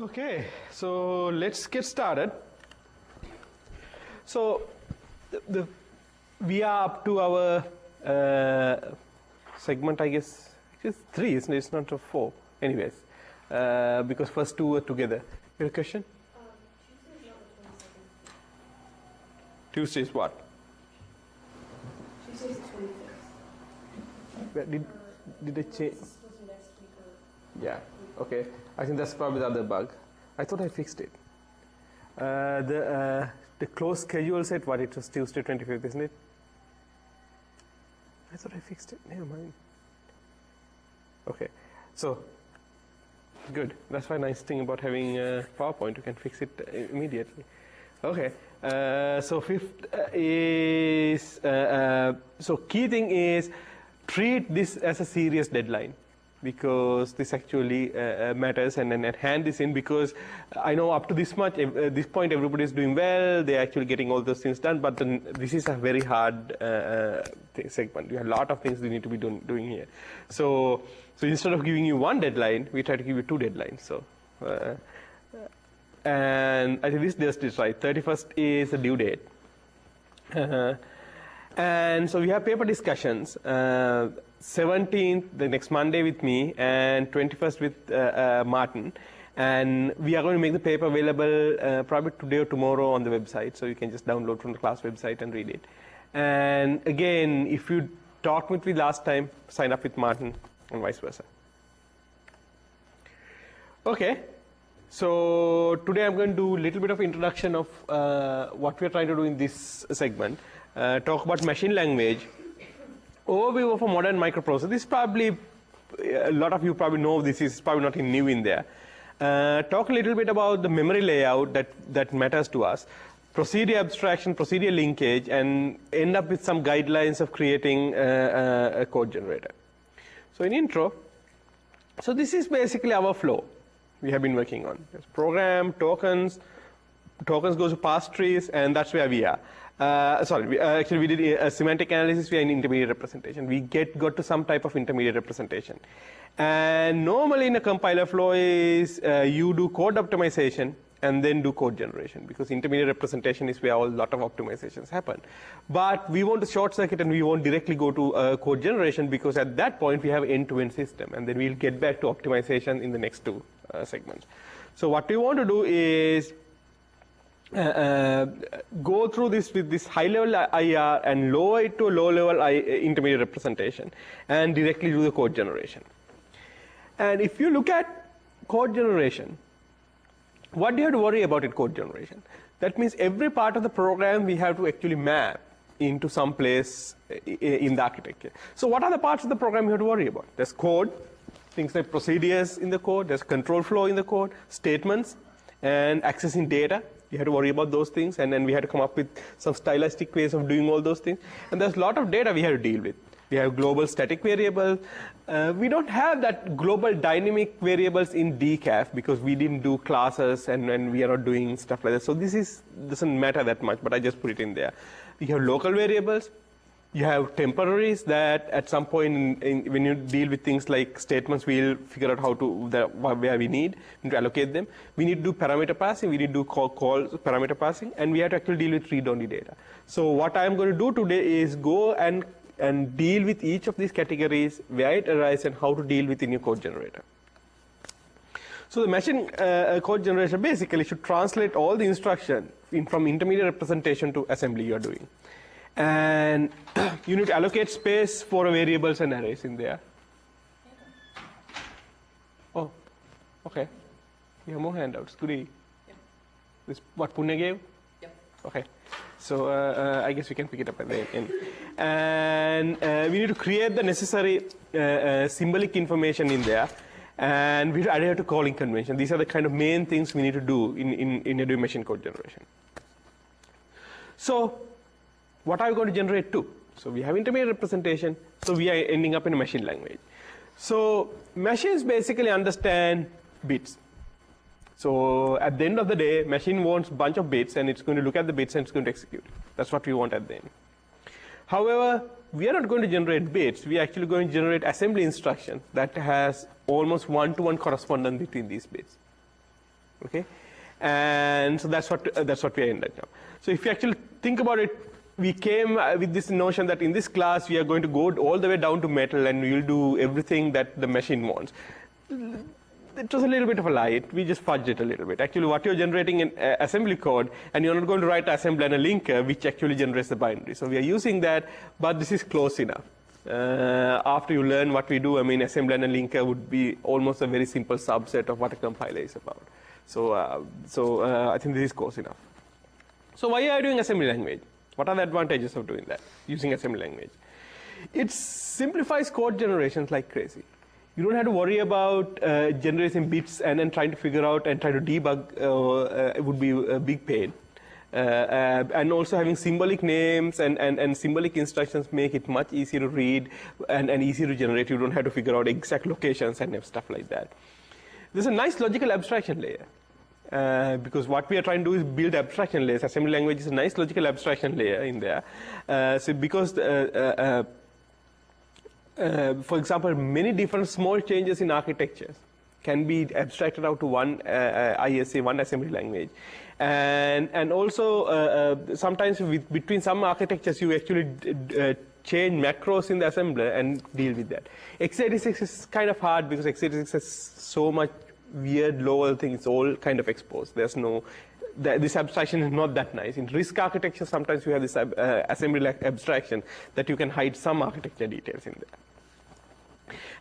Okay, so let's get started. So we are up to our segment, I guess. It's 3, isn't it? It's not a 4. Anyways, because first 2 were together. You have a question? Tuesday is what? Tuesday is the 25th. Did they change? Yeah. Okay. I think that's probably the other bug. I thought I fixed it. The close schedule said what? It was Tuesday 25th, isn't it? I thought I fixed it. Never mind. Okay. So good. That's why nice thing about having PowerPoint. You can fix it immediately. Okay. So fifth is so key thing is treat this as a serious deadline, because this actually matters, and then hand this in, because I know up to this point everybody is doing well, they're actually getting all those things done, but then this is a very hard segment. You have a lot of things you need to be doing here. So instead of giving you one deadline, we try to give you 2 deadlines. So and I think this does this right. 31st is the due date. And so we have paper discussions. 17th, the next Monday with me, and 21st with Martin. And we are going to make the paper available probably today or tomorrow on the website, so you can just download from the class website and read it. And again, if you talked with me last time, sign up with Martin, and vice versa. Okay, so today I'm going to do a little bit of introduction of what we're trying to do in this segment. Talk about machine language, overview of a modern microprocessor. This probably, a lot of you probably know this is probably nothing new in there. Talk a little bit about the memory layout that matters to us, procedure abstraction, procedure linkage, and end up with some guidelines of creating a code generator. So in intro, so this is basically our flow we have been working on. There's program, tokens goes to parse trees, and that's where we are. Actually we did a semantic analysis via an intermediate representation. We got to some type of intermediate representation. And normally in a compiler flow is you do code optimization and then do code generation, because intermediate representation is where a lot of optimizations happen. But we want to short circuit and we won't directly go to code generation, because at that point we have end-to-end system, and then we'll get back to optimization in the next 2 segments. So what we want to do is go through this with this high-level IR and lower it to a low-level intermediate representation and directly do the code generation. And if you look at code generation, what do you have to worry about in code generation? That means every part of the program we have to actually map into some place in the architecture. So what are the parts of the program you have to worry about? There's code, things like procedures in the code, there's control flow in the code, statements, and accessing data. You have to worry about those things, and then we had to come up with some stylistic ways of doing all those things. And there's a lot of data we have to deal with. We have global static variables. We don't have that global dynamic variables in decaf, because we didn't do classes, and we are not doing stuff like that. So this doesn't matter that much, but I just put it in there. You have local variables. You have temporaries that at some point when you deal with things like statements, we'll figure out how to where we need to allocate them. We need to do parameter passing. We need to do call parameter passing, and we have to actually deal with read-only data. So what I'm going to do today is go and deal with each of these categories, where it arises, and how to deal with in your code generator. So the machine code generator basically should translate all the instruction from intermediate representation to assembly you are doing. And you need to allocate space for variables and arrays in there. Oh, okay. You have more handouts. Goody. Yep. This what Punya gave? Yep. Okay. So I guess we can pick it up at the end. And we need to create the necessary symbolic information in there, and we adhere to calling convention. These are the kind of main things we need to do in a machine code generation. So what are we going to generate to? So we have intermediate representation, so we are ending up in a machine language. So machines basically understand bits. So at the end of the day, machine wants a bunch of bits, and it's going to look at the bits and it's going to execute. That's what we want at the end. However, we are not going to generate bits. We are actually going to generate assembly instructions that has almost one-to-one correspondence between these bits. Okay, and so that's what we are in right now. So if you actually think about it, we came with this notion that in this class we are going to go all the way down to metal and we will do everything that the machine wants. It was a little bit of a lie. We just fudged it a little bit. Actually, what you're generating in assembly code, and you're not going to write assembly and a linker, which actually generates the binary. So we are using that, but this is close enough. After you learn what we do, I mean, assembly and a linker would be almost a very simple subset of what a compiler is about. So, I think this is close enough. So why are you doing assembly language? What are the advantages of doing that, using assembly language? It simplifies code generations like crazy. You don't have to worry about generating bits and then trying to figure out and try to debug. It would be a big pain. And also having symbolic names and symbolic instructions make it much easier to read and easier to generate. You don't have to figure out exact locations and stuff like that. There's a nice logical abstraction layer. Because what we are trying to do is build abstraction layers. Assembly language is a nice logical abstraction layer in there. So because, for example, many different small changes in architectures can be abstracted out to one ISA, one assembly language. And also, sometimes between some architectures, you actually change macros in the assembler and deal with that. x86 is kind of hard because x86 has so much weird lower things, all kind of exposed. There's no, this abstraction is not that nice. In RISC architecture, sometimes you have this assembly abstraction that you can hide some architecture details in there.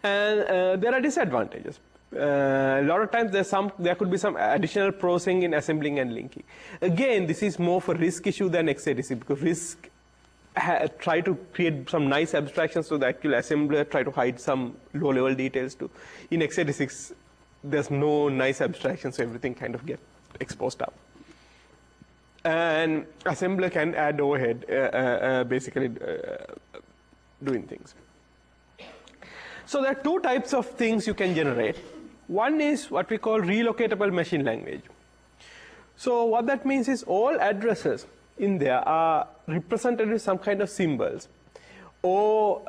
And there are disadvantages. A lot of times there could be some additional processing in assembling and linking. Again, this is more for RISC issue than x86 because RISC try to create some nice abstractions so the actual assembler try to hide some low-level details too. In x86, there's no nice abstraction, so everything kind of gets exposed up. And assembler can add overhead, basically doing things. So there are two types of things you can generate. One is what we call relocatable machine language. So what that means is all addresses in there are represented with some kind of symbols, or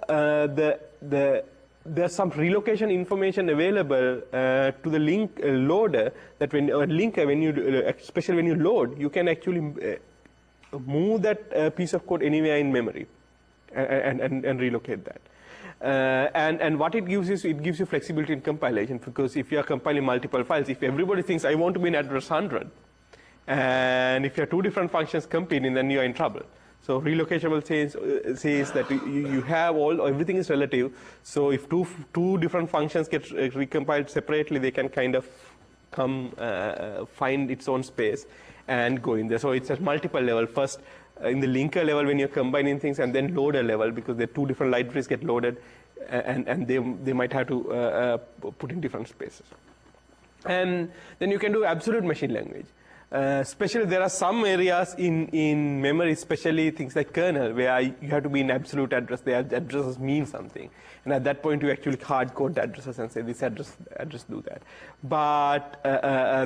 there's some relocation information available to the link loader that when linker, when you especially when you load, you can actually move that piece of code anywhere in memory and relocate that. And what it gives is it gives you flexibility in compilation, because if you are compiling multiple files, if everybody thinks I want to be in address 100, and if you have two different functions competing, then you are in trouble. So relocatable says that you have everything is relative. So if two different functions get recompiled separately, they can kind of come find its own space and go in there. So it's at multiple level. First in the linker level when you're combining things, and then loader level because the two different libraries get loaded, and they might have to put in different spaces. And then you can do absolute machine language. Especially there are some areas in memory, especially things like kernel, where you have to be in absolute address. The addresses mean something, and at that point you actually hard code the addresses and say this address do that. But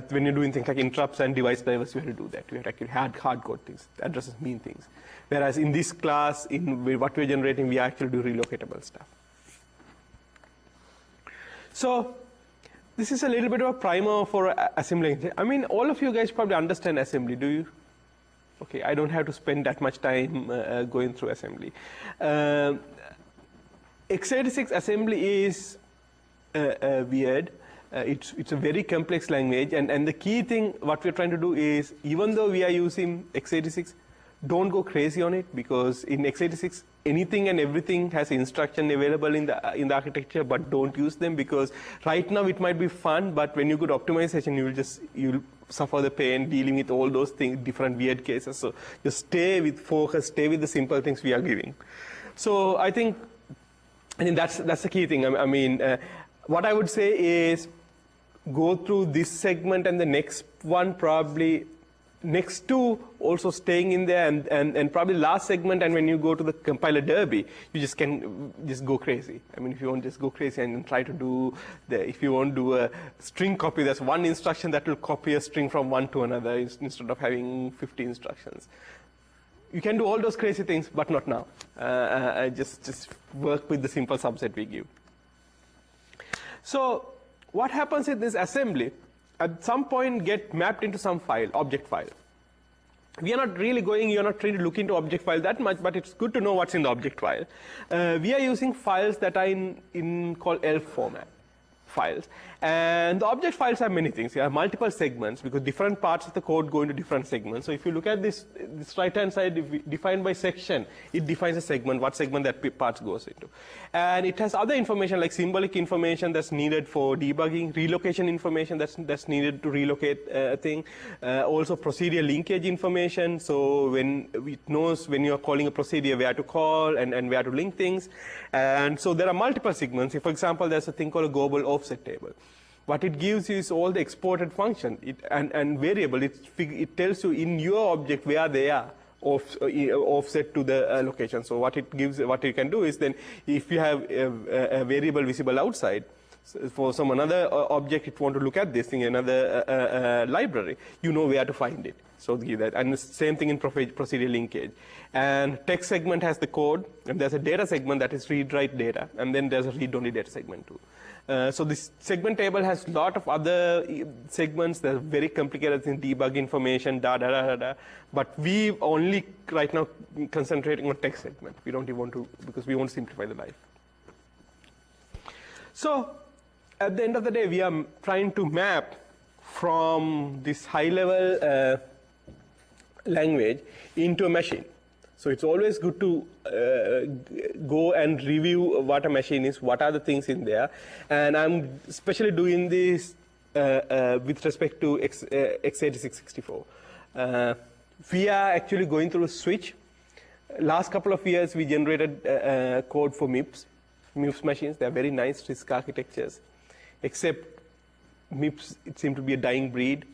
when you're doing things like interrupts and device drivers, you have to do that. You have to actually hard code things. The addresses mean things. Whereas in this class, in what we're generating, we actually do relocatable stuff. So this is a little bit of a primer for assembly. I mean, all of you guys probably understand assembly, do you? Okay, I don't have to spend that much time going through assembly. x86 assembly is weird. It's a very complex language, and the key thing what we're trying to do is, even though we are using x86, don't go crazy on it, because in x86 anything and everything has instruction available in the architecture, but don't use them, because right now it might be fun, but when you go to optimization, you'll suffer the pain dealing with all those things, different weird cases. So just stay with focus, stay with the simple things we are giving. So I think that's the key thing. I mean, what I would say is go through this segment and the next one, probably next two also staying in there, and probably last segment, and when you go to the compiler derby, you just can just go crazy. I mean, if you want to just go crazy and try to do if you want to do a string copy, there's one instruction that will copy a string from one to another instead of having 50 instructions. You can do all those crazy things, but not now. Just work with the simple subset we give. So what happens in this assembly at some point get mapped into some file, object file. We are not really going, you're not trying to look into object file that much, but it's good to know what's in the object file. We are using files that are in called ELF format files. And the object files have many things. There are multiple segments because different parts of the code go into different segments. So if you look at this right-hand side defined by section, it defines a segment, what segment that part goes into. And it has other information like symbolic information that's needed for debugging, relocation information that's needed to relocate a thing, also procedure linkage information. So when it knows when you're calling a procedure where to call and where to link things. And so there are multiple segments. For example, there's a thing called a global offset table. What it gives you is all the exported function and variable. It tells you in your object where they are offset to the location. So what you can do is then if you have a variable visible outside, so for some another object, if you want to look at this thing, another library, you know where to find it. So give that, and the same thing in procedure linkage. And text segment has the code, and there's a data segment that is read-write data, and then there's a read-only data segment too. So this segment table has a lot of other segments that are very complicated in debug information, but we only right now concentrating on text segment. We don't even want to, because we want to simplify the life. So at the end of the day, we are trying to map from this high-level language into a machine. So it's always good to go and review what a machine is, what are the things in there. And I'm especially doing this with respect to x86-64. We are actually going through a switch. Last couple of years, we generated code for MIPS machines. They're very nice RISC architectures, except MIPS, it seemed to be a dying breed.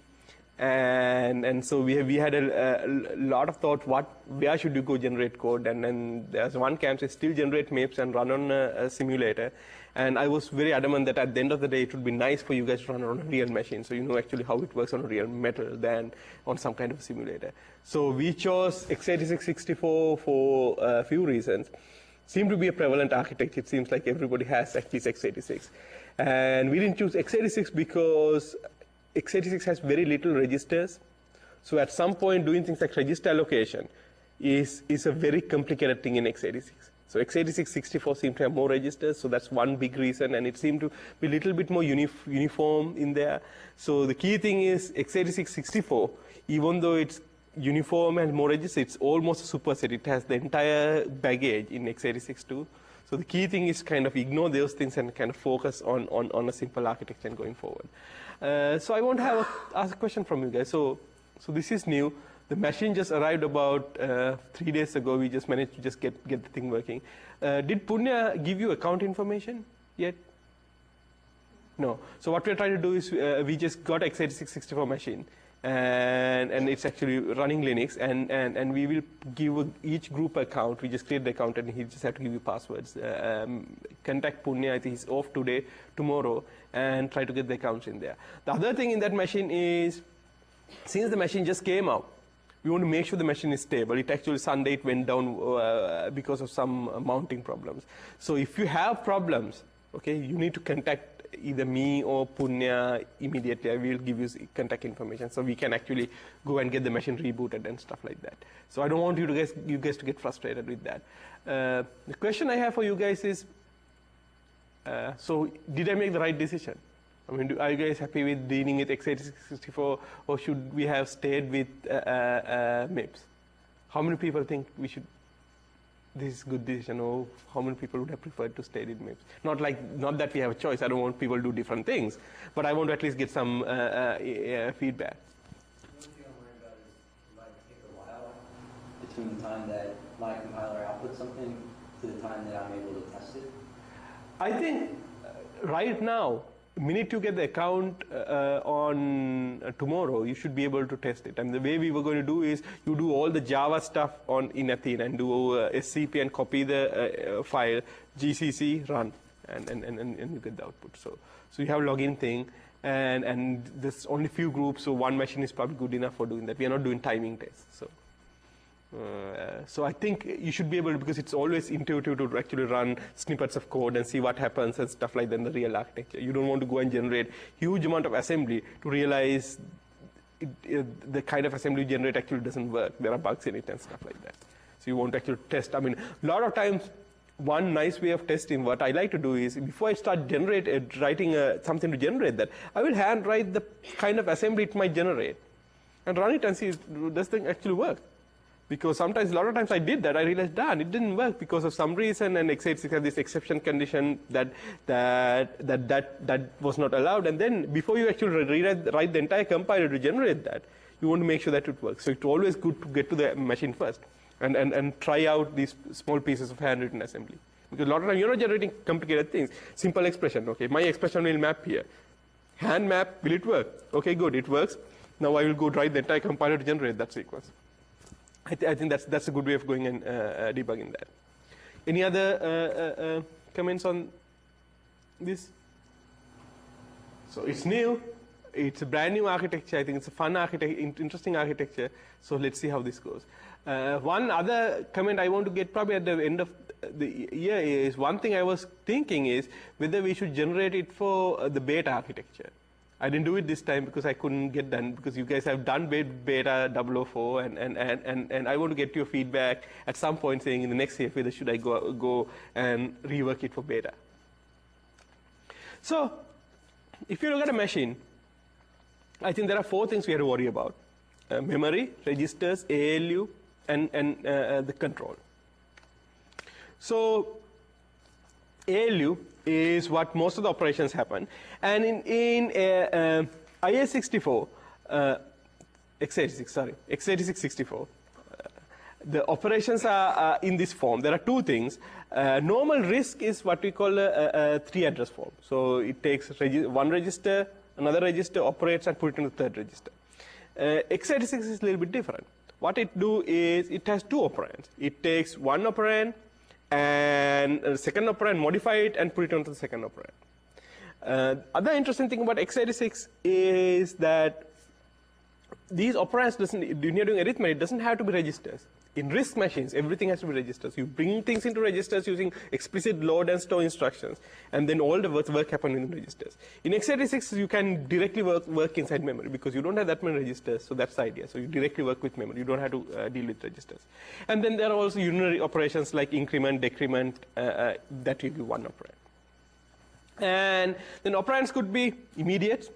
And so we had a lot of thought, where should you go generate code? And then there's one camp says still generate MIPS and run on a simulator. And I was very adamant that at the end of the day, it would be nice for you guys to run on a real machine, so you know actually how it works on a real metal than on some kind of simulator. So we chose x86-64 for a few reasons. Seemed to be a prevalent architecture. It seems like everybody has at least x86. And we didn't choose x86 because x86 has very little registers. So at some point, doing things like register allocation is a very complicated thing in x86. So x86-64 seemed to have more registers, so that's one big reason, and it seemed to be a little bit more uniform in there. So the key thing is x86-64, even though it's uniform and more registers, it's almost a superset. It has the entire baggage in x86 too. So the key thing is kind of ignore those things and kind of focus on a simple architecture and going forward. So I want to ask a question from you guys. So this is new. The machine just arrived about 3 days ago. We just managed to just get the thing working. Did Punya give you account information yet? No. So what we're trying to do is we just got x86-64 machine. And it's actually running Linux, and we will give each group account. We just create the account, and he just have to give you passwords. Contact Punya, I think he's off today, tomorrow, and try to get the accounts in there. The other thing in that machine is, since the machine just came out, we want to make sure the machine is stable. It actually Sunday it went down because of some mounting problems. So if you have problems, okay, you need to contact either me or Punya immediately. I will give you contact information so we can actually go and get the machine rebooted and stuff like that. So I don't want you guys to get frustrated with that. The question I have for you guys is, so did I make the right decision? I mean, are you guys happy with dealing with x86-64, or should we have stayed with MIPS? How many people think we should? This is a good decision, or how many people would have preferred to stay with MIPS? Not that we have a choice. I don't want people to do different things, but I want to at least get some feedback. The only thing I'm worried about is it might take a while between the time that my compiler outputs something to the time that I'm able to test it. I think right now, the minute you get the account on tomorrow, you should be able to test it. And the way we were going to do is you do all the Java stuff in Athena and do SCP and copy the file, GCC, run, and you get the output. So you have a login thing, and there's only few groups, so one machine is probably good enough for doing that. We are not doing timing tests. So So I think you should be able to, because it's always intuitive to actually run snippets of code and see what happens and stuff like that in the real architecture. You don't want to go and generate huge amount of assembly to realize the kind of assembly you generate actually doesn't work. There are bugs in it and stuff like that. So you want to actually test. I mean, a lot of times, one nice way of testing, what I like to do is, before I start writing something to generate that, I will hand write the kind of assembly it might generate and run it and see, does this thing actually work? Because sometimes, a lot of times I did that, I realized, darn, it didn't work because of some reason, and x86 has this exception condition that was not allowed. And then before you actually write the entire compiler to generate that, you want to make sure that it works. So it's always good to get to the machine first and try out these small pieces of handwritten assembly. Because a lot of times you're not generating complicated things. Simple expression, okay, my expression will map here. Hand map, will it work? Okay, good, it works. Now I will go write the entire compiler to generate that sequence. I think that's a good way of going and debugging that. Any other comments on this? So it's new. It's a brand new architecture. I think it's a fun architecture, interesting architecture. So let's see how this goes. One other comment I want to get probably at the end of the year is, one thing I was thinking is whether we should generate it for the beta architecture. I didn't do it this time because I couldn't get done, because you guys have done beta 004, and I want to get your feedback at some point saying in the next year whether should I go and rework it for beta. So if you look at a machine, I think there are 4 things we have to worry about: memory, registers, ALU, and the control. So ALU is what most of the operations happen, and in IS64, x86 64, the operations are in this form. There are 2 things. Normal RISC is what we call a 3-address form. So it takes one register, another register, operates, and put it in the 3rd register. x86 is a little bit different. What it do is it has 2 operands. It takes one operand and a second operand, modify it, and put it onto the 2nd operand. Other interesting thing about x86 is that these operands when you're doing arithmetic, it doesn't have to be registers. In RISC machines, everything has to be registers. You bring things into registers using explicit load and store instructions, and then all the work happens in registers. In x86, you can directly work inside memory because you don't have that many registers, so that's the idea. So you directly work with memory. You don't have to deal with registers. And then there are also unary operations like increment, decrement, that you give one operand. And then operands could be immediate.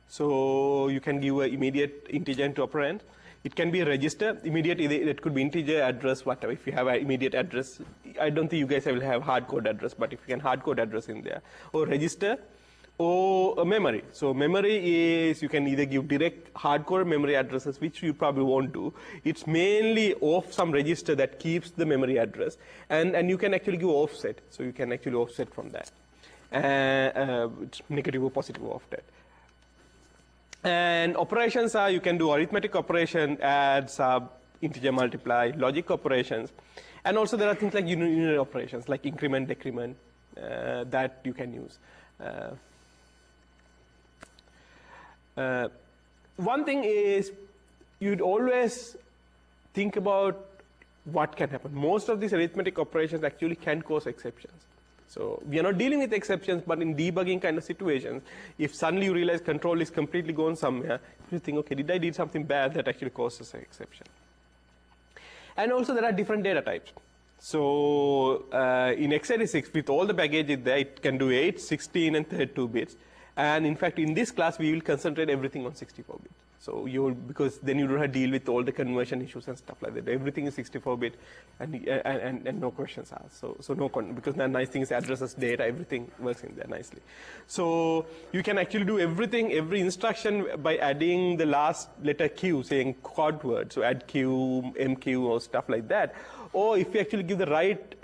So you can give an immediate integer into operand. It can be a register, immediate, it could be integer, address, whatever. If you have an immediate address, I don't think you guys will have hard code address, but if you can hard code address in there, or register, or a memory. So memory is, you can either give direct hardcore memory addresses, which you probably won't do. It's mainly off some register that keeps the memory address, and you can actually give offset. So you can actually offset from that. It's negative or positive offset. And operations are, you can do arithmetic operation, add, sub, integer multiply, logic operations. And also there are things like unary operations, like increment, decrement, that you can use. One thing is, you'd always think about what can happen. Most of these arithmetic operations actually can cause exceptions. So we are not dealing with exceptions, but in debugging kind of situations, if suddenly you realize control is completely gone somewhere, you think, okay, did I do something bad that actually causes an exception? And also there are different data types. So in x86, with all the baggage in there, it can do 8, 16, and 32 bits. And in fact, in this class, we will concentrate everything on 64 bits. So because then you don't have to deal with all the conversion issues and stuff like that. Everything is 64-bit, and no questions asked. So because the nice thing is addresses, data, everything works in there nicely. So you can actually do everything, every instruction by adding the last letter Q, saying quad word. So add Q, MQ, or stuff like that. Or if you actually give the right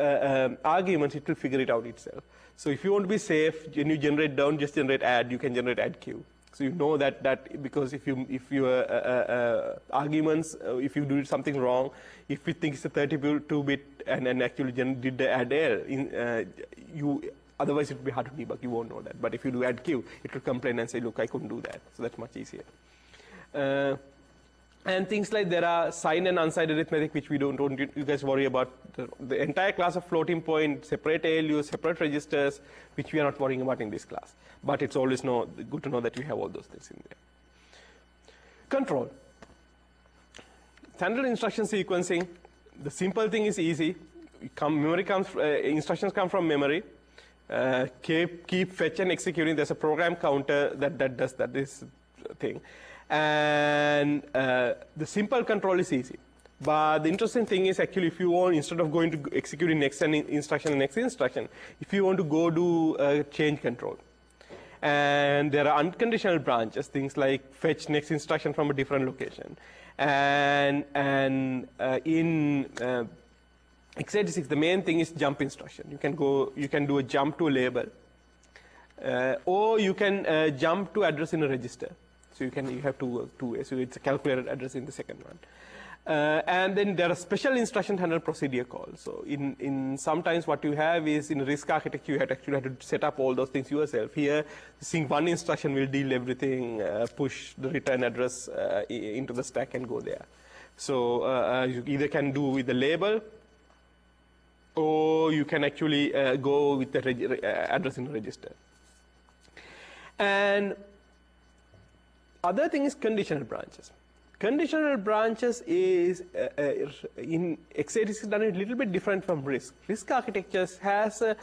arguments, it will figure it out itself. So if you want to be safe, when you generate don't just generate add, you can generate add Q. So you know that because if your arguments, if you do something wrong, if you think it's a 32-bit and actually did the add L, otherwise it would be hard to debug. You won't know that. But if you do add Q, it will complain and say, look, I couldn't do that. So that's much easier. And things like there are signed and unsigned arithmetic, which we don't you guys worry about. The entire class of floating point, separate ALUs, separate registers, which we are not worrying about in this class. But it's always good to know that you have all those things in there. Control. Standard instruction sequencing. The simple thing is easy. Instructions come from memory. Keep fetch and executing. There's a program counter that does this thing. And the simple control is easy. But the interesting thing is actually if you want, instead of going to executing next instruction, if you want to go do change control. And there are unconditional branches, things like fetch next instruction from a different location. And in x86, the main thing is jump instruction. You can do a jump to a label, or you can jump to address in a register. So you have two ways. So it's a calculated address in the second one. And then there are special instruction handle procedure calls. So in sometimes what you have is in RISC architecture, you have to set up all those things yourself. Here, one instruction will deal everything, push the return address into the stack and go there. So you either can do with the label, or you can actually go with the address in the register. And other thing is conditional branches. Conditional branches is in x86 done a little bit different from RISC. RISC architectures has an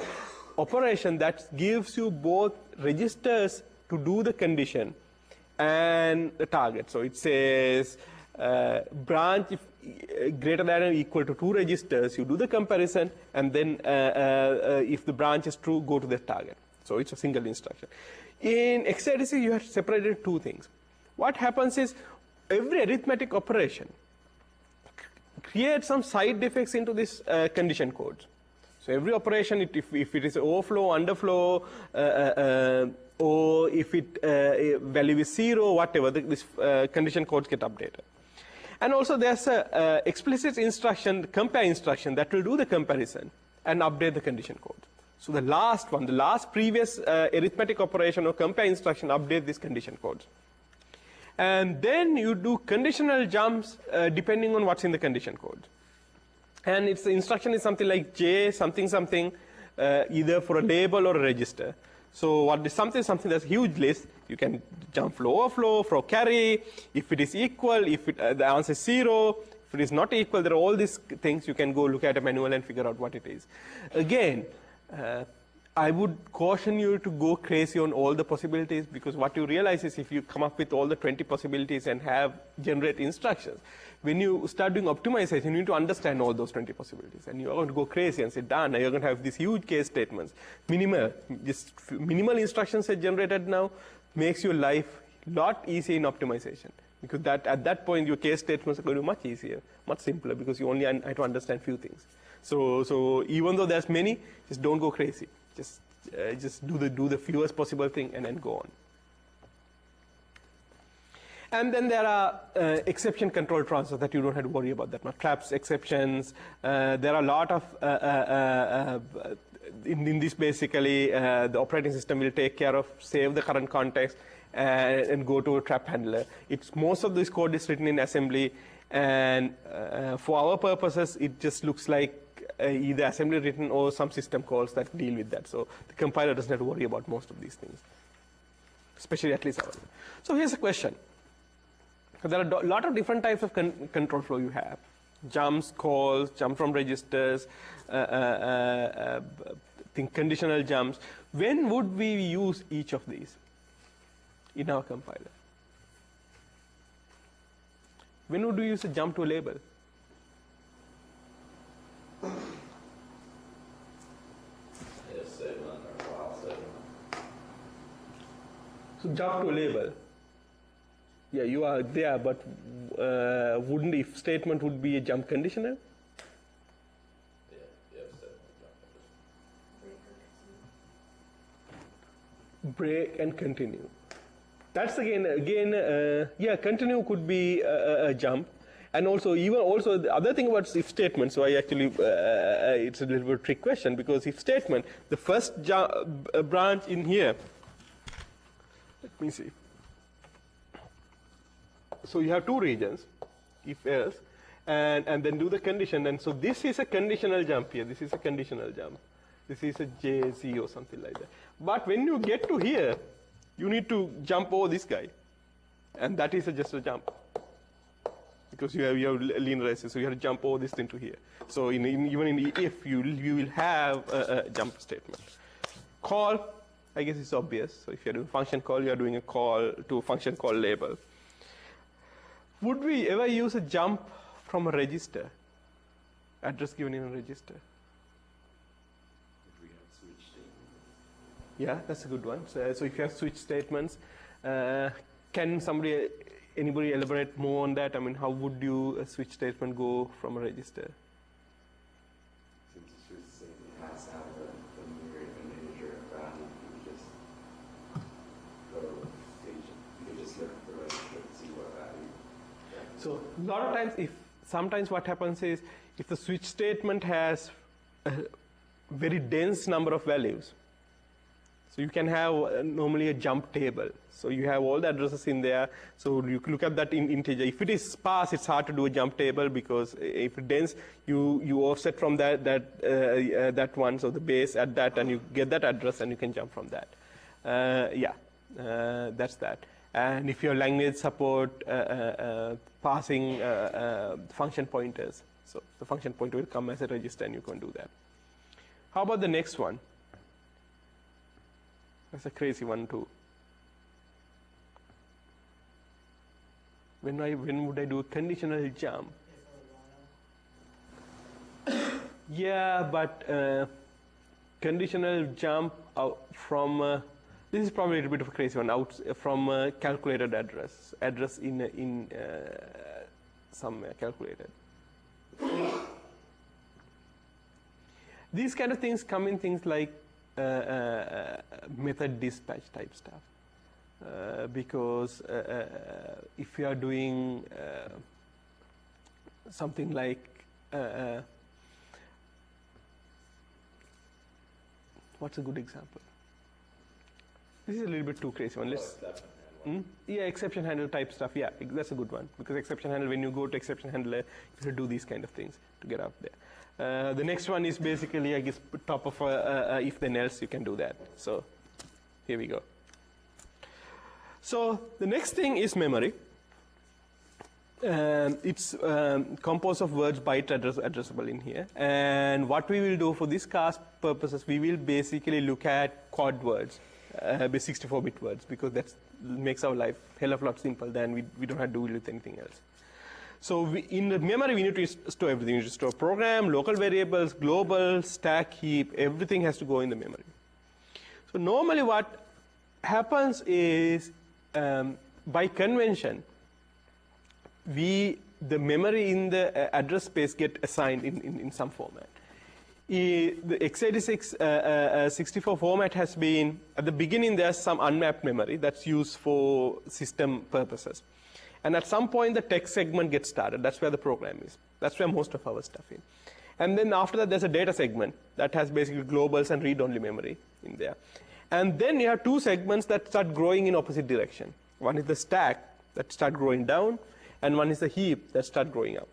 operation that gives you both registers to do the condition and the target. So it says branch if greater than or equal to 2 registers, you do the comparison, and then if the branch is true, go to the target. So it's a single instruction. In x86, you have separated two things. What happens is every arithmetic operation creates some side effects into this condition codes. So every operation, if it is overflow, underflow, or if value is 0, whatever, this condition codes get updated. And also there's a explicit instruction, compare instruction, that will do the comparison and update the condition code. So the last previous arithmetic operation or compare instruction update this condition codes. And then you do conditional jumps depending on what's in the condition code. And the instruction is something like J something something, either for a label or a register. So what is something that's a huge list, you can jump flow overflow, flow carry. If it is equal, if the answer is 0, if it is not equal, there are all these things. You can go look at a manual and figure out what it is. Again, I would caution you to go crazy on all the possibilities, because what you realize is if you come up with all the 20 possibilities and generate instructions, when you start doing optimization, you need to understand all those 20 possibilities. And you're going to go crazy and say, darn, you're going to have these huge case statements. Minimal instruction set generated now makes your life a lot easier in optimization. Because at that point, your case statements are going to be much easier, much simpler, because you only have to understand few things. So even though there's many, just don't go crazy. Just do the fewest possible thing and then go on. And then there are exception control transfers that you don't have to worry about that much. Traps, exceptions. There are a lot of in this basically the operating system will take care of, save the current context and go to a trap handler. Most of this code is written in assembly, and for our purposes, it just looks like either assembly written or some system calls that deal with that. So the compiler doesn't have to worry about most of these things, especially at least ours. So here's a question. There are a lot of different types of control flow you have. Jumps, calls, jump from registers, conditional jumps. When would we use each of these in our compiler? When would we use a jump to a label? So jump to a label. Yeah, you are there, but wouldn't if statement would be a jump conditional? Yeah, Break and continue. That's again, yeah, continue could be a jump. And also the other thing about if statement, so I actually, it's a little bit of a trick question, because if statement, the first branch in here, let me see. So you have two regions. if else, and then do the condition. And so this is a conditional jump here. This is a conditional jump. This is a JZ or something like that. But when you get to here, you need to jump over this guy. And that is just a jump. Because you have linearization, so you have to jump over this into here. So even in if, you will have a jump statement. Call, I guess it's obvious. So if you're doing function call, you're doing a call to a function call label. Would we ever use a jump from a register? Address given in a register? If we have switch statements. Yeah, that's a good one. So if you have switch statements, can anybody elaborate more on that? I mean, how would a switch statement go from a register? Since the switch statement has to have the numerator and integer value, you could just go to the page. You could just look at the register and see what value. So a lot of times, sometimes what happens is, if the switch statement has a very dense number of values, so you can have normally a jump table. So you have all the addresses in there. So you look at that in integer. If it is sparse, it's hard to do a jump table, because if it's dense, you offset from that one, so the base at that, and you get that address, and you can jump from that. That's that. And if your language support passing function pointers, so the function pointer will come as a register, and you can do that. How about the next one? That's a crazy one too. When would I do a conditional jump? Yeah, but conditional jump out from this is probably a little bit of a crazy one, out from a calculated address in some calculated. These kind of things come in things like method dispatch type stuff, because if you are doing something like what's a good example? This is a little bit too crazy one. Let's yeah, exception handle type stuff. Yeah, that's a good one, because exception handle, when you go to exception handler, you have to do these kind of things to get out there. The next one is basically, I guess, top of if then else, you can do that. So here we go. So the next thing is memory. It's composed of words byte addressable in here. And what we will do for this class purposes, we will basically look at quad words, 64-bit words, because that makes our life hell of a lot simple than we don't have to deal with anything else. So in the memory, we need to store everything. You need to store program, local variables, global, stack, heap, everything has to go in the memory. So normally what happens is, by convention, the memory in the address space get assigned in some format. The x86 64 format has been, at the beginning there's some unmapped memory that's used for system purposes. And at some point the text segment gets started. That's where the program is. That's where most of our stuff is. And then after that there's a data segment that has basically globals and read-only memory in there. And then you have two segments that start growing in opposite direction. One is the stack that start growing down, and one is the heap that start growing up.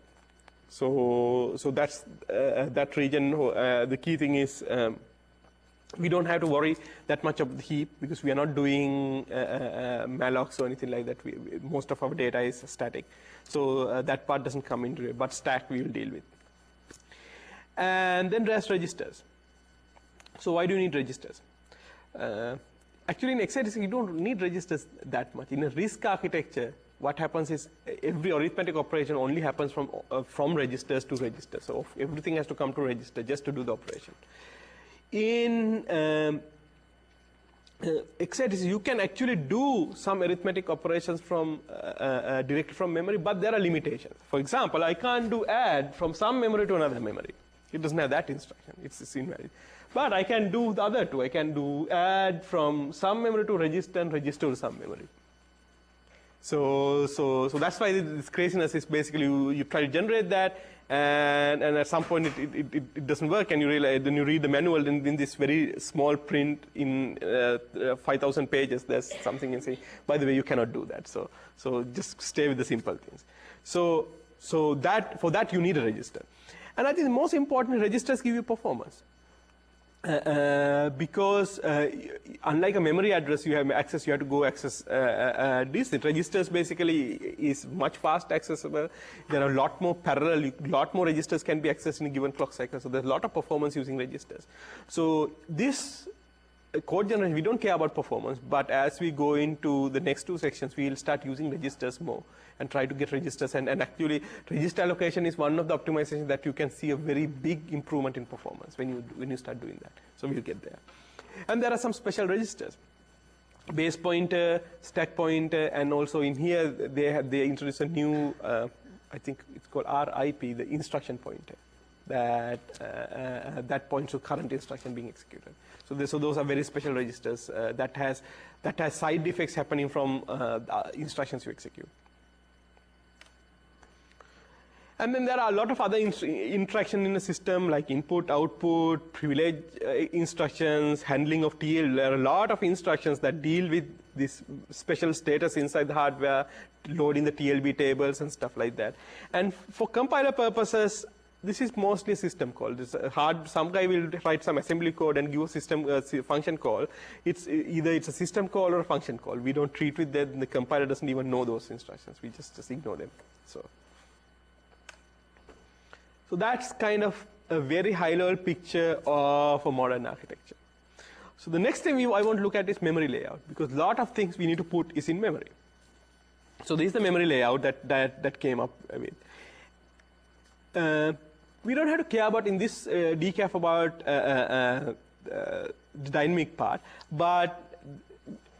So that's that region. The key thing is we don't have to worry that much of the heap, because we are not doing mallocs or anything like that. Most of our data is static. So that part doesn't come into it, but stack we will deal with. And then rest registers. So why do you need registers? Actually, in x86, you don't need registers that much. In a RISC architecture, what happens is every arithmetic operation only happens from registers to registers. So everything has to come to register just to do the operation. In x86, you can actually do some arithmetic operations from directly from memory, but there are limitations. For example, I can't do add from some memory to another memory. It doesn't have that instruction. It's invalid. But I can do the other two. I can do add from some memory to register and register to some memory. So that's why this craziness is basically you try to generate that, and at some point it doesn't work, and you realize, then you read the manual in this very small print in 5,000 pages. There's something in saying, by the way, you cannot do that. So just stay with the simple things. So So for that you need a register. And I think the most important, registers give you performance. Because unlike a memory address, you have to go access this. It registers basically is much fast accessible. There are a lot more parallel, lot more registers can be accessed in a given clock cycle. So there's a lot of performance using registers. So this code generation, we don't care about performance, but as we go into the next two sections, we'll start using registers more and try to get registers. And actually, register allocation is one of the optimizations that you can see a very big improvement in performance when you start doing that. So we'll get there. And there are some special registers. Base pointer, stack pointer, and also in here, they introduce a new, I think it's called RIP, the instruction pointer, that points to current instruction being executed. So those are very special registers that has side effects happening from the instructions you execute. And then there are a lot of other interaction in the system, like input, output, privilege instructions, handling of TL. There are a lot of instructions that deal with this special status inside the hardware, loading the TLB tables and stuff like that. And for compiler purposes, this is mostly a system call. Some guy will write some assembly code and give a system function call. It's either a system call or a function call. We don't treat with that. The compiler doesn't even know those instructions. We just ignore them. So that's kind of a very high-level picture of a modern architecture. So the next thing I want to look at is memory layout, because a lot of things we need to put is in memory. So this is the memory layout that came up with. We don't have to care about in this decaf about the dynamic part, but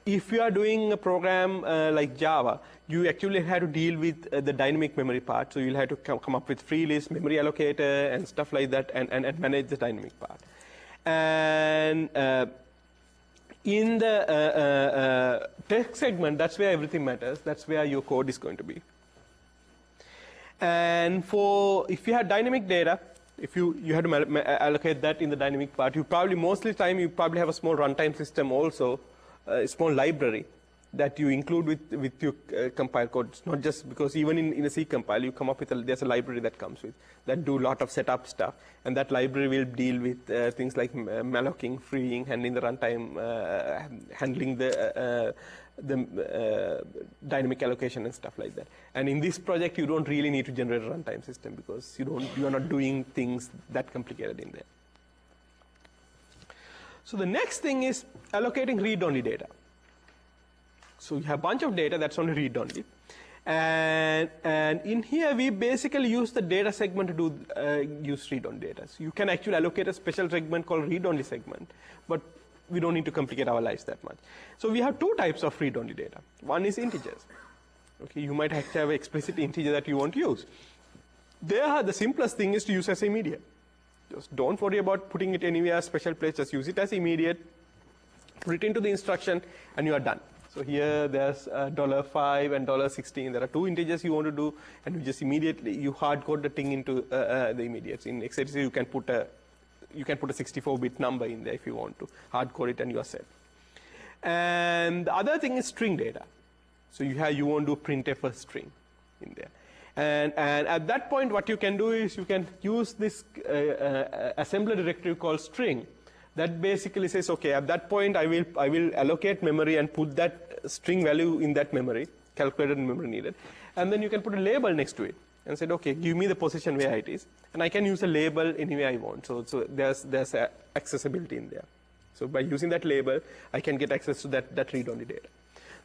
if you are doing a program like Java, you actually have to deal with the dynamic memory part. So you'll have to come up with free list, memory allocator, and stuff like that, and manage the dynamic part. And in the text segment, that's where everything matters. That's where your code is going to be. And if you have dynamic data, if you have to allocate that in the dynamic part, most of the time you probably have a small runtime system also, a small library that you include with your compile code. It's not just because even in a C compile, you come up with there's a library that comes with that do a lot of setup stuff, and that library will deal with things like mallocing, freeing, handling the runtime, handling the dynamic allocation and stuff like that. And in this project, you don't really need to generate a runtime system because you are not doing things that complicated in there. So the next thing is allocating read-only data. So you have a bunch of data that's only read-only. And in here, we basically use the data segment to do use read-only data. So you can actually allocate a special segment called read-only segment, but we don't need to complicate our lives that much. So we have two types of read-only data. One is integers. Okay, you might have to have an explicit integer that you want to use. There, the simplest thing is to use as immediate. Just don't worry about putting it anywhere special place. Just use it as immediate, put it into the instruction, and you are done. So here there's $5 and $16. There are two integers you want to do, and you just immediately hard code the thing into the immediates. In x86 you can put a 64-bit number in there if you want to hard code it, and you are set. And the other thing is string data. So you want to printf a string in there. And at that point, what you can do is you can use this assembler directory called string that basically says, okay, at that point I will allocate memory and put that string value in that memory, calculated memory needed, and then you can put a label next to it and said, okay, give me the position where it is, and I can use a label anywhere I want. So there's accessibility in there. So by using that label, I can get access to that read-only data.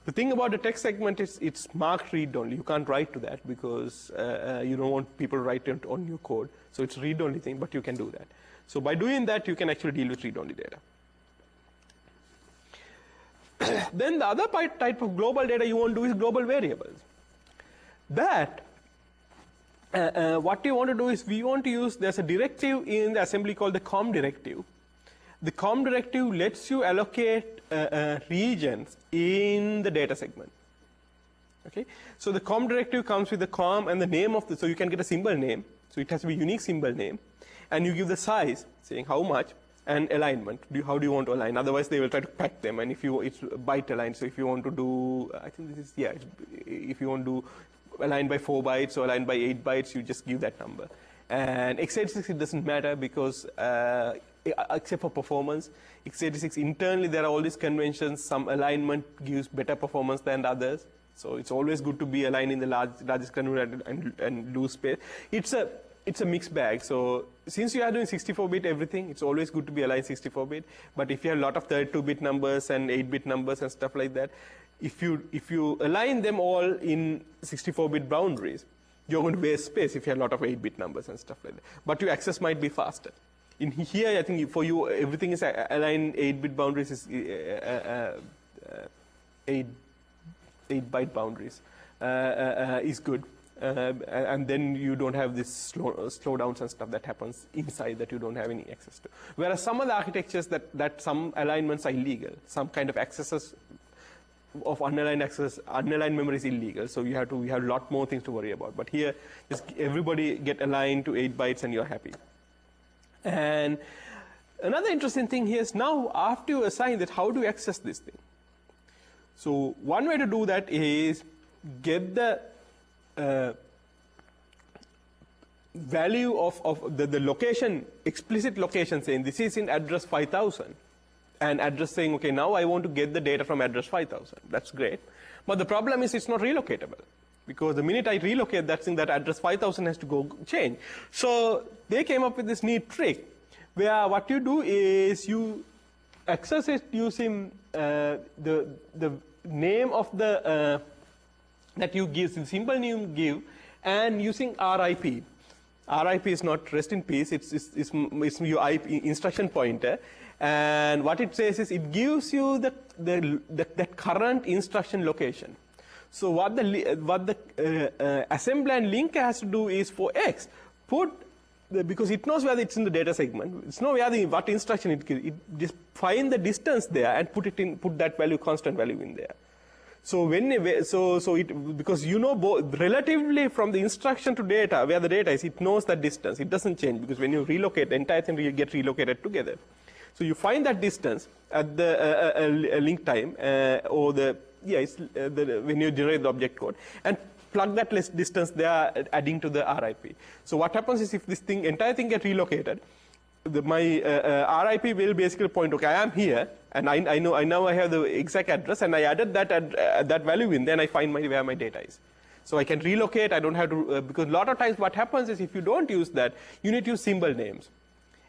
The thing about the text segment is it's marked read-only. You can't write to that because you don't want people to write it on your code. So it's read-only thing, but you can do that. So by doing that, you can actually deal with read-only data. Then the other type of global data you want to do is global variables. That, what you want to do is we want to use, there's a directive in the assembly called the com directive. The com directive lets you allocate regions in the data segment. Okay, so the com directive comes with the com and the name of so you can get a symbol name. So it has to be a unique symbol name, and you give the size, saying how much, and alignment. How do you want to align? Otherwise, they will try to pack them. And if it's byte aligned, so if you want to do, I think this is if you want to do aligned by 4 bytes or aligned by 8 bytes, you just give that number. And x86, it doesn't matter because except for performance, x86 internally there are all these conventions. Some alignment gives better performance than others. So it's always good to be aligned in the largest convention and lose space. It's a mixed bag. So since you are doing 64-bit everything, it's always good to be aligned 64-bit. But if you have a lot of 32-bit numbers and 8-bit numbers and stuff like that, if you align them all in 64-bit boundaries, you're going to waste space if you have a lot of 8-bit numbers and stuff like that. But your access might be faster. In here, I think for you, everything is aligned 8-bit boundaries is 8-byte boundaries is good. And then you don't have this slowdowns and stuff that happens inside that you don't have any access to. Whereas some of the architectures that some alignments are illegal, some kind of accesses of unaligned memory is illegal. So you have a lot more things to worry about. But here, just everybody get aligned to 8 bytes and you're happy. And another interesting thing here is now after you assign that, how do you access this thing? So one way to do that is get the value of the location, explicit location saying this is in address 5000, and address saying, okay, now I want to get the data from address 5000. That's great. But the problem is it's not relocatable. Because the minute I relocate that thing, that address 5000 has to go change. So they came up with this neat trick where what you do is you access it using the name of the that you give, the symbol name you give, and using RIP. RIP is not rest in peace. It's your IP instruction pointer. And what it says is it gives you the current instruction location. So what the assembler and linker has to do is for X, because it knows where it's in the data segment. It's know where what instruction it gives. It just find the distance there and put that value, constant value in there. So because you know relatively from the instruction to data where the data is, it knows that distance. It doesn't change because when you relocate, the entire thing will get relocated together. So you find that distance at the link time or when you generate the object code and plug that distance there, adding to the RIP. So what happens is if this entire thing gets relocated, my RIP will basically point, okay, I am here, and I know I have the exact address, and I added that value in there, and I find where my data is. So I can relocate. I don't have to because a lot of times what happens is if you don't use that, you need to use symbol names.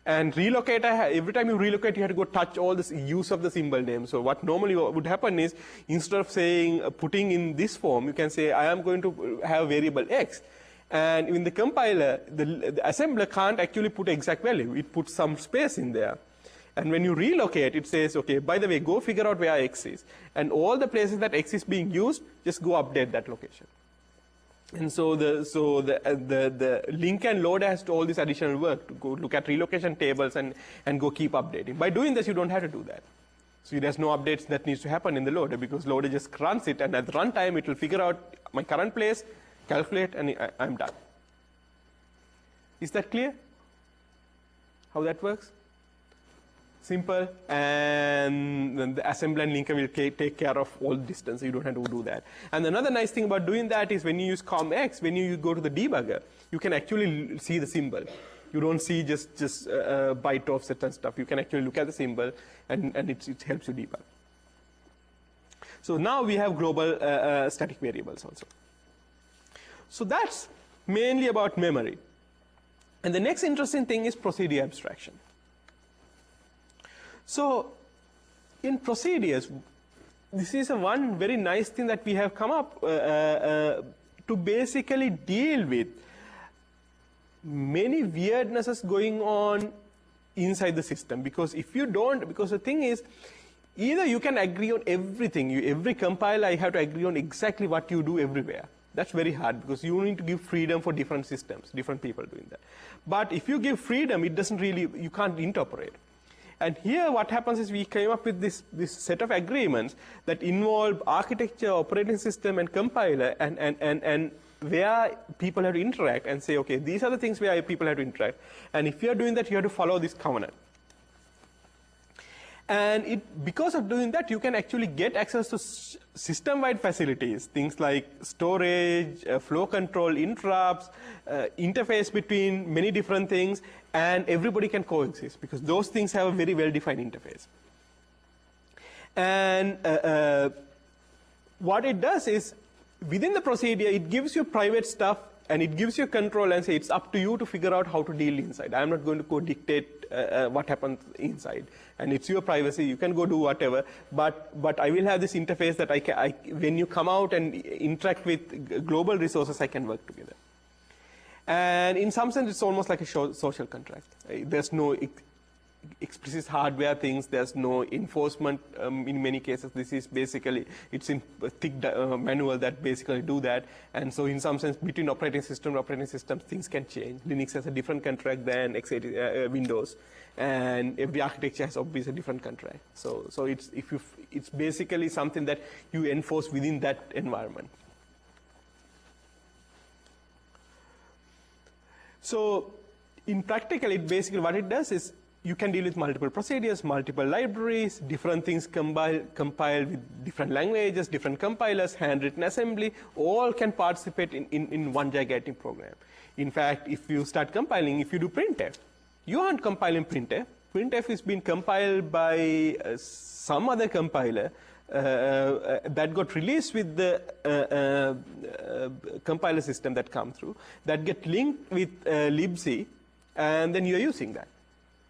And relocator, every time you relocate, you have to go touch all this use of the symbol name. So what normally would happen is instead of saying putting in this form, you can say I am going to have variable X. And in the compiler, the assembler can't actually put exact value. It puts some space in there. And when you relocate, it says, okay, by the way, go figure out where X is. And all the places that X is being used, just go update that location. And so the link and loader has to all this additional work to go look at relocation tables and go keep updating. By doing this, you don't have to do that. So there's no updates that needs to happen in the loader because loader just runs it, and at the runtime, it will figure out my current place, calculate, and I'm done. Is that clear? How that works? Simple, and then the assembler and linker will take care of all distance. You don't have to do that. And another nice thing about doing that is when you use COMX, when you go to the debugger, you can actually see the symbol. You don't see just byte offset and stuff. You can actually look at the symbol, and it helps you debug. So now we have global static variables also. So that's mainly about memory. And the next interesting thing is procedure abstraction. So in procedures, this is one very nice thing that we have come up to basically deal with many weirdnesses going on inside the system. Because if you don't, because the thing is, either you can agree on everything. Every compiler, I have to agree on exactly what you do everywhere. That's very hard because you need to give freedom for different systems, different people doing that. But if you give freedom, it doesn't really, you can't interpret. And here what happens is we came up with this set of agreements that involve architecture, operating system, and compiler, and where people have to interact and say, okay, these are the things where people have to interact. And if you are doing that, you have to follow this covenant. And because of doing that, you can actually get access to system-wide facilities, things like storage, flow control, interrupts, interface between many different things, and everybody can coexist because those things have a very well-defined interface. And what it does is, within the procedure, it gives you private stuff and it gives you control and say it's up to you to figure out how to deal inside. I'm not going to go dictate what happens inside, and it's your privacy. You can go do whatever, but I will have this interface that when you come out and interact with global resources, I can work together. And in some sense, it's almost like a social contract. There's no explicit hardware things. There's no enforcement in many cases. This is basically, it's in a thick manual that basically do that. And so in some sense, between operating systems, things can change. Linux has a different contract than x86 Windows, and every architecture has obviously a different contract. So it's basically something that you enforce within that environment. So in practical, it basically what it does is, you can deal with multiple procedures, multiple libraries, different things compiled with different languages, different compilers, handwritten assembly, all can participate in one gigantic program. In fact, if you start compiling, if you do printf, you aren't compiling printf. Printf is being compiled by some other compiler that got released with the compiler system that come through, that get linked with libc, and then you're using that.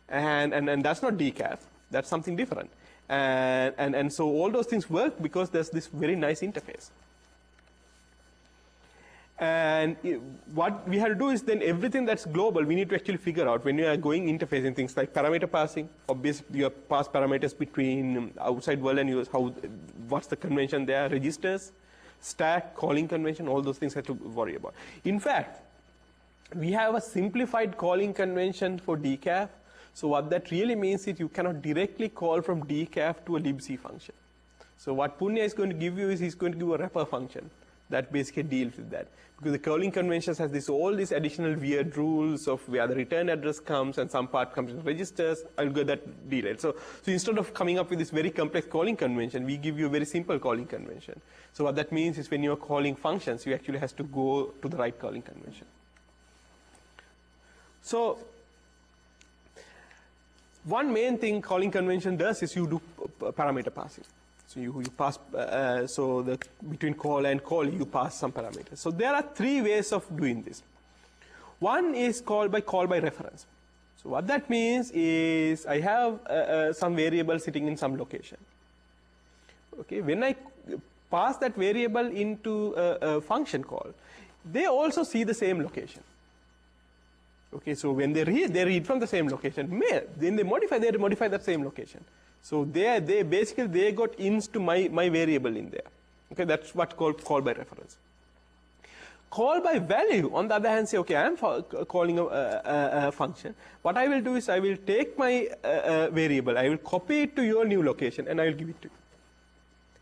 And that's not decaf, that's something different. And so all those things work because there's this very nice interface. And what we have to do is then everything that's global, we need to actually figure out when you are going interfacing things like parameter passing. Obviously, you pass parameters between outside world and yours. What's the convention there? Registers, stack, calling convention, all those things have to worry about. In fact, we have a simplified calling convention for decaf. So what that really means is you cannot directly call from decaf to a libc function. So what Punya is going to give you is he's going to give a wrapper function that basically deals with that. Because the calling conventions has all these additional weird rules of where the return address comes and some part comes in registers. I'll get that detailed. So instead of coming up with this very complex calling convention, we give you a very simple calling convention. So what that means is when you're calling functions, you actually have to go to the right calling convention. So one main thing calling convention does is you do parameter passing. So you pass, between call and call, you pass some parameters. So there are three ways of doing this. One is call by reference. So what that means is I have some variable sitting in some location. Okay, when I pass that variable into a function call, they also see the same location. Okay, so when they read from the same location. Then they modify that same location. So they basically got ins to my variable in there. Okay, that's what call by reference. Call by value, on the other hand, say, okay, I am calling a function. What I will do is I will take my variable, I will copy it to your new location, and I will give it to you.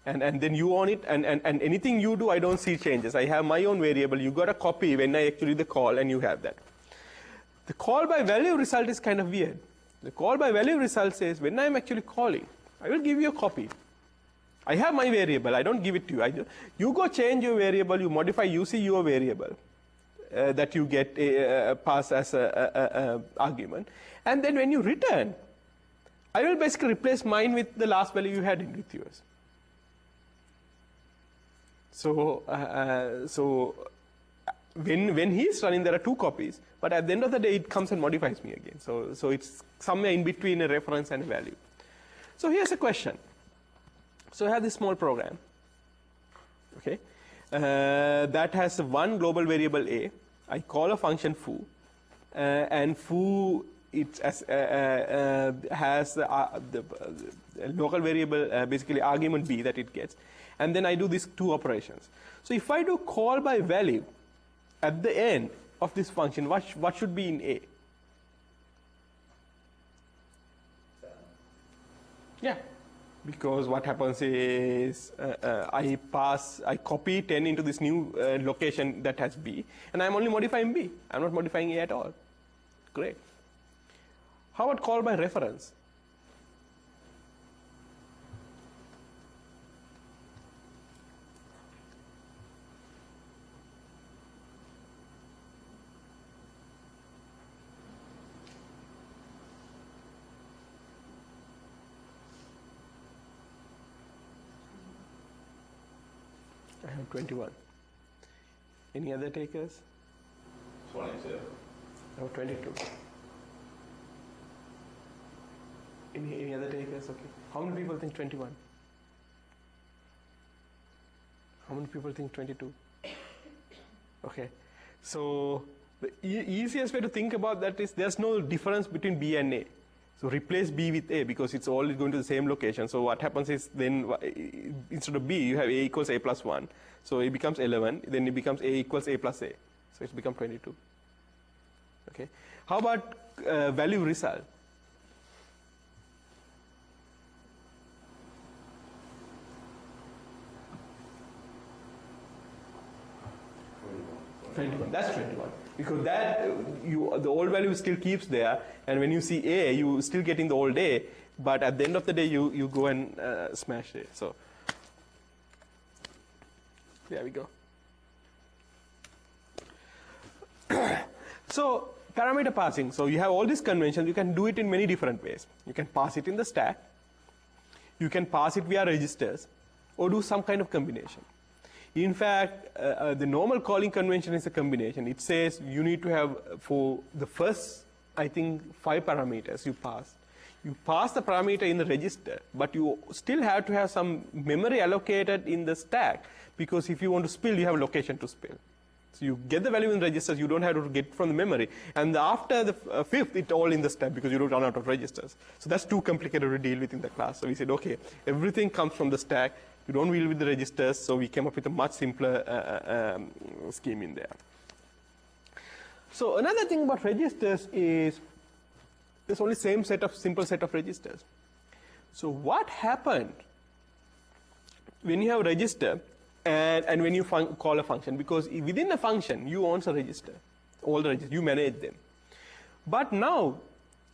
And then you own it, and anything you do, I don't see changes. I have my own variable. You got a copy when I actually do the call, and you have that. The call by value result is kind of weird. The call by value result says when I'm actually calling, I will give you a copy. I have my variable. I don't give it to you. You go change your variable. You modify. You see your variable that you get pass as a argument, and then when you return, I will basically replace mine with the last value you had in with yours. So when he's running, there are two copies, but at the end of the day, it comes and modifies me again. So it's somewhere in between a reference and a value. So here's a question. So I have this small program, okay, that has one global variable a. I call a function foo, and foo has the local variable, basically argument b that it gets, and then I do these two operations. So if I do call by value at the end of this function, what should be in a? Yeah, because what happens is I copy 10 into this new location that has b, and I'm only modifying b. I'm not modifying a at all. Great. How about call by reference? I have 21. Any other takers? 22. I have 22. Any other takers? Okay. How many people think 21? How many people think 22? Okay. So the easiest way to think about that is there's no difference between B and A. So replace B with A because it's all going to the same location. So what happens is then instead of B, you have A equals A plus 1. So it becomes 11. Then it becomes A equals A plus A. So it's become 22. Okay. How about value result? That's 21. Because that the old value still keeps there, and when you see A, you still getting the old A, but at the end of the day, you go and smash it. So there we go. So parameter passing. So you have all these conventions. You can do it in many different ways. You can pass it in the stack. You can pass it via registers, or do some kind of combination. In fact, the normal calling convention is a combination. It says you need to have, for the first, I think, 5 parameters you pass. You pass the parameter in the register, but you still have to have some memory allocated in the stack, because if you want to spill, you have a location to spill. So you get the value in registers, you don't have to get from the memory. And after the 5th, it's all in the stack because you don't run out of registers. So that's too complicated to deal with in the class. So we said, okay, everything comes from the stack. You don't deal with the registers, so we came up with a much simpler scheme in there. So another thing about registers is there's only simple set of registers. So what happened when you have a register and when you call a function? Because within a function, you own a register, all the registers, you manage them. But now,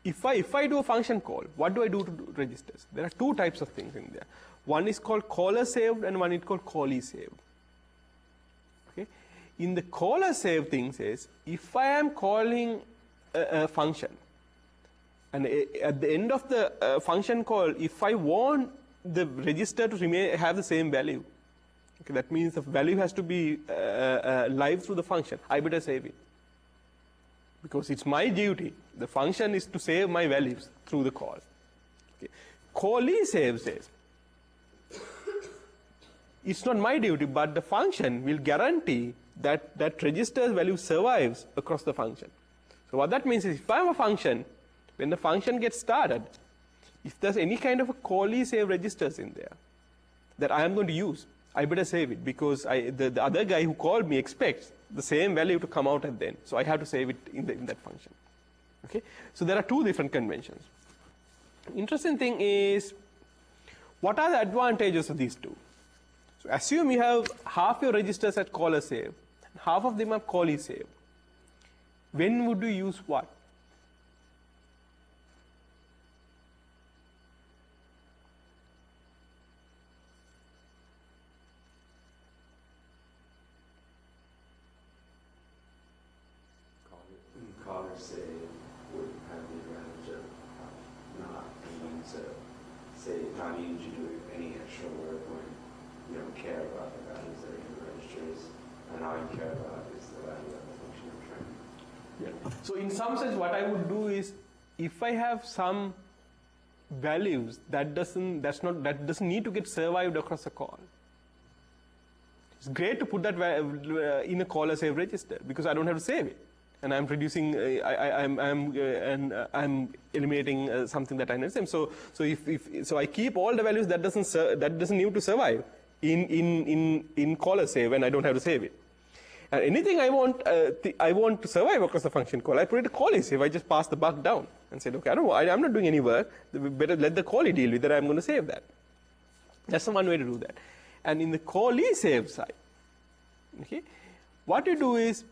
if I do a function call, what do I do to registers? There are 2 types of things in there. One is called caller saved and one is called callee saved. Okay? In the caller saved thing says, if I am calling a function, and at the end of the function call, if I want the register to have the same value, okay, that means the value has to be live through the function, I better save it. Because it's my duty. The function is to save my values through the call. Okay. Callee save says, it's not my duty, but the function will guarantee that that register's value survives across the function. So what that means is, if I have a function, when the function gets started, if there's any kind of a callee save registers in there that I am going to use, I better save it, because the other guy who called me expects the same value to come out at the end. So I have to save it in that function. Okay? So there are 2 different conventions. Interesting thing is, what are the advantages of these 2? So assume you have half your registers at caller save, half of them are callee save. When would you use what? Caller save would have the advantage of not needing to not needing to do any extra work when you don't care about the values that are in the registers, and all you care about is the value of the function you're trying. Yeah. So in some sense, what I would do is, if I have some values that doesn't need to get survived across a call, it's great to put that in a caller save register, because I don't have to save it, and I'm reducing. I'm eliminating something that I need. So I keep all the values that doesn't need to survive in caller save, and I don't have to save it. And anything I want to survive across the function call, I put it to callee save. I just pass the buck down and said, okay, I'm not doing any work. Better let the callee deal with it. I'm going to save that. That's the one way to do that. And in the callee save side, okay, what you do is,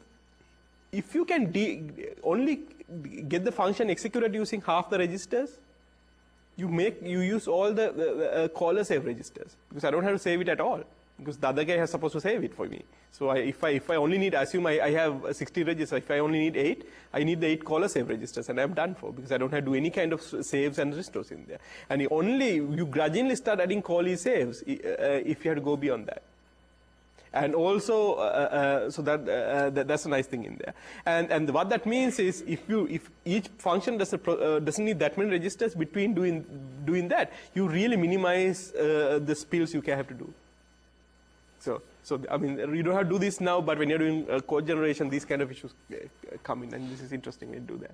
if you can only get the function executed using half the registers, you use all the caller save registers, because I don't have to save it at all, because the other guy is supposed to save it for me. So if I only need, assume I have 60 registers, if I only need 8, I need the 8 caller save registers, and I'm done for, because I don't have to do any kind of saves and restores in there. And you grudgingly start adding callee saves if you have to go beyond that. And also, so that's a nice thing in there. And what that means is, if each function doesn't need that many registers between doing that, you really minimize the spills you can have to do. So I mean, you don't have to do this now, but when you're doing code generation, these kind of issues come in, and this is interesting when you do that.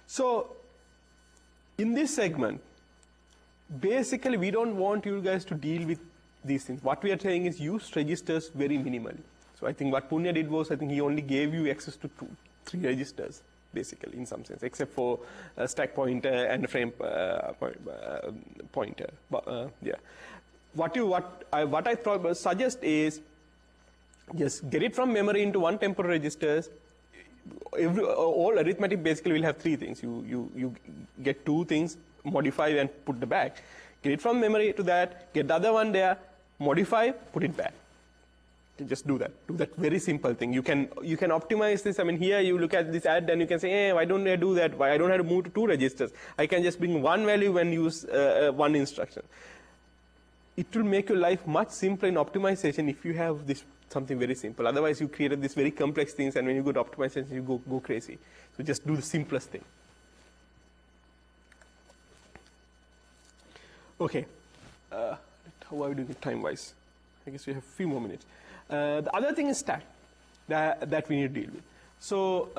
So in this segment, basically we don't want you guys to deal with these things. What we are saying is use registers very minimally. So I think what Punya did was, I think he only gave you access to 3 registers, basically, in some sense, except for a stack pointer and a frame pointer. But yeah, what I suggest is just get it from memory into one temporary registers. All arithmetic basically will have 3 things. You get 2 things, modify and put the back. Get it from memory to that, get the other one there, modify, put it back. Just do that. Do that very simple thing. You can optimize this. I mean, here you look at this add and you can say, hey, why don't I do that? Why I don't have to move to 2 registers? I can just bring one value and use one instruction. It will make your life much simpler in optimization if you have this something very simple. Otherwise, you created these very complex things, and when you go to optimization, you go crazy. So just do the simplest thing. Okay. How are we doing time-wise? I guess we have a few more minutes. The other thing is stack that we need to deal with. So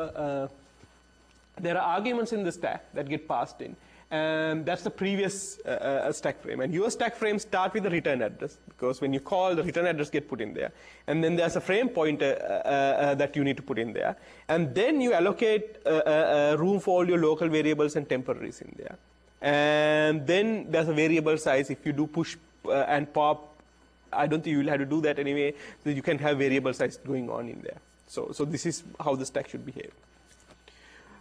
there are arguments in the stack that get passed in. And that's the previous stack frame. And your stack frames start with the return address, because when you call, the return address get put in there. And then there's a frame pointer that you need to put in there. And then you allocate room for all your local variables and temporaries in there. And then there's a variable size. If you do push and pop, I don't think you will have to do that anyway. So you can have variable size going on in there. So this is how the stack should behave.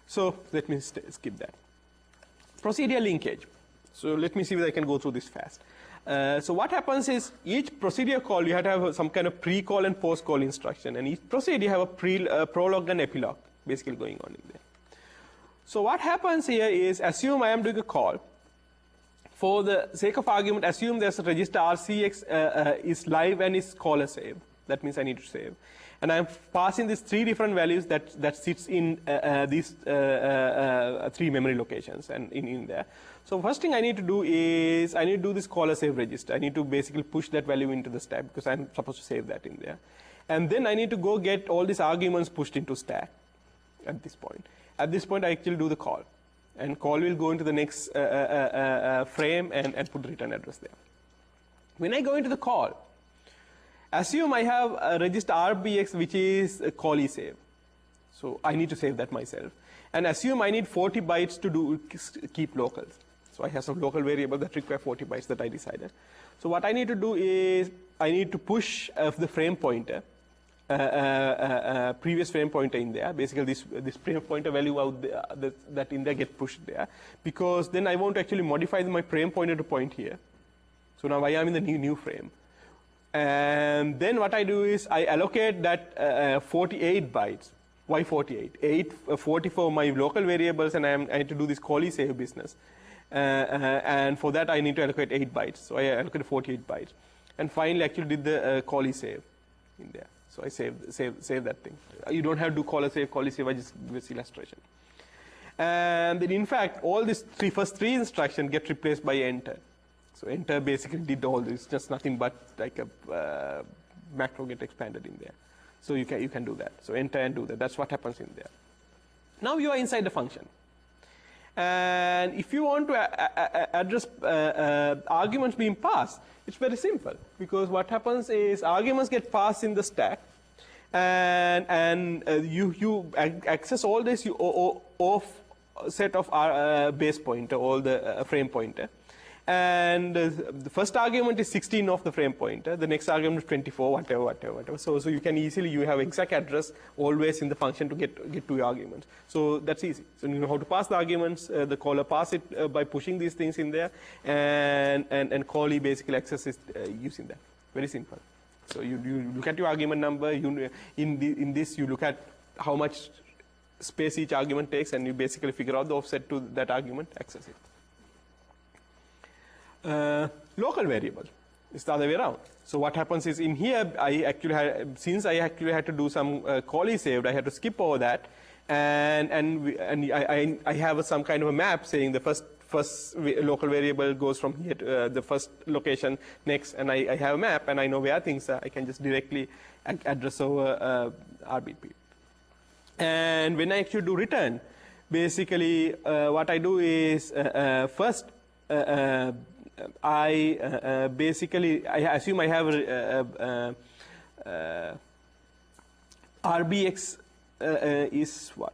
So let me skip that. Procedure linkage. So let me see if I can go through this fast. So what happens is, each procedure call, you have to have some kind of pre-call and post-call instruction. And each procedure, you have a prologue and epilogue basically going on in there. So what happens here is, assume I am doing a call. For the sake of argument, assume there's a register RCX is live and is caller saved. That means I need to save. And I'm passing these 3 different values that sits in these 3 memory locations and in there. So first thing I need to do is, I need to do this caller save register. I need to basically push that value into the stack, because I'm supposed to save that in there. And then I need to go get all these arguments pushed into stack at this point. At this point, I actually do the call. And call will go into the next frame and put the return address there. When I go into the call, assume I have a register RBX, which is a callee save. So I need to save that myself. And assume I need 40 bytes to keep locals. So I have some local variable that require 40 bytes that I decided. So what I need to do is, I need to push the frame pointer, previous frame pointer in there. Basically, this frame pointer value out there, that in there get pushed there, because then I want to actually modify my frame pointer to point here. So now I am in the new frame. And then what I do is, I allocate that 48 bytes. Why 48? 40 for my local variables, and I need to do this callee save business. And for that, I need to allocate 8 bytes. So I allocated 48 bytes. And finally, actually did the callee save in there. So I save that thing. You don't have to do callee save, I just give this illustration. And then in fact, all these first three instructions get replaced by enter. So enter basically did all this, just nothing but like a macro get expanded in there. So you can do that. So enter and do that. That's what happens in there. Now you are inside the function. And if you want to address arguments being passed, it's very simple, because what happens is arguments get passed in the stack, and you access all this offset of base pointer, all the frame pointer. And the first argument is 16 of the frame pointer. The next argument is 24, whatever. So you can easily, you have exact address always in the function to get to your arguments. So that's easy. So you know how to pass the arguments. The caller pass it by pushing these things in there, and callee basically accesses using that. Very simple. So you look at your argument number. In this you look at how much space each argument takes, and you basically figure out the offset to that argument, access it. Local variable. It's the other way around. So what happens is in here, since I actually had to do some callee saved, I had to skip over that, and I have some kind of a map saying the first local variable goes from here to the first location next, and I have a map and I know where things are. I can just directly address over RBP. And when I actually do return, basically what I do is first I assume I have RBX is what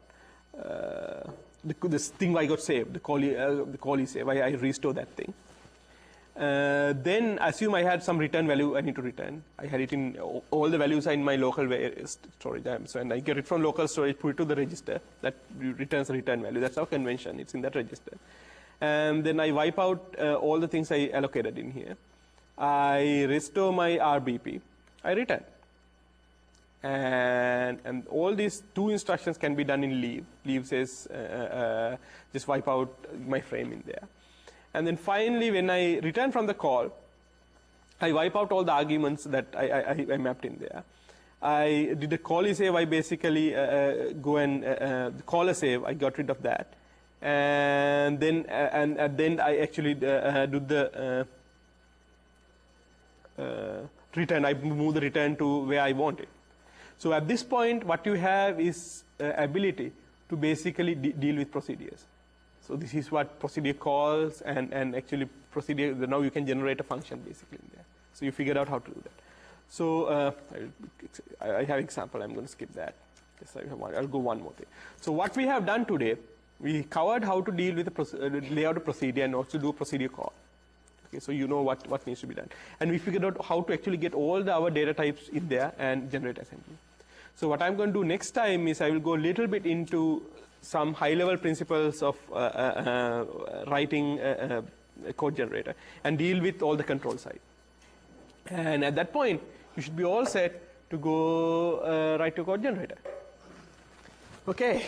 this thing I got saved, the callee save. I restore that thing. Then assume I had some return value I need to return. I had it in all the values are in my local storage. So and I get it from local storage, put it to the register that returns the return value. That's our convention. It's in that register. And then I wipe out all the things I allocated in here. I restore my RBP. I return. And all these two instructions can be done in leave. Leave says just wipe out my frame in there. And then finally, when I return from the call, I wipe out all the arguments that I mapped in there. I did a callee save. I basically go and call a save. I got rid of that. And then I actually do the return. I move the return to where I want it. So at this point, what you have is ability to basically deal with procedures. So this is what procedure calls, and actually procedure, now you can generate a function basically in there. So you figured out how to do that. So I have example. I'm going to skip that. Yes, I'll go one more thing. So what we have done today, we covered how to deal with the layout of procedure and also do a procedure call. Okay, so you know what needs to be done. And we figured out how to actually get all our data types in there and generate assembly. So what I'm going to do next time is I will go a little bit into some high-level principles of writing a code generator and deal with all the control side. And at that point, you should be all set to go write your code generator. Okay.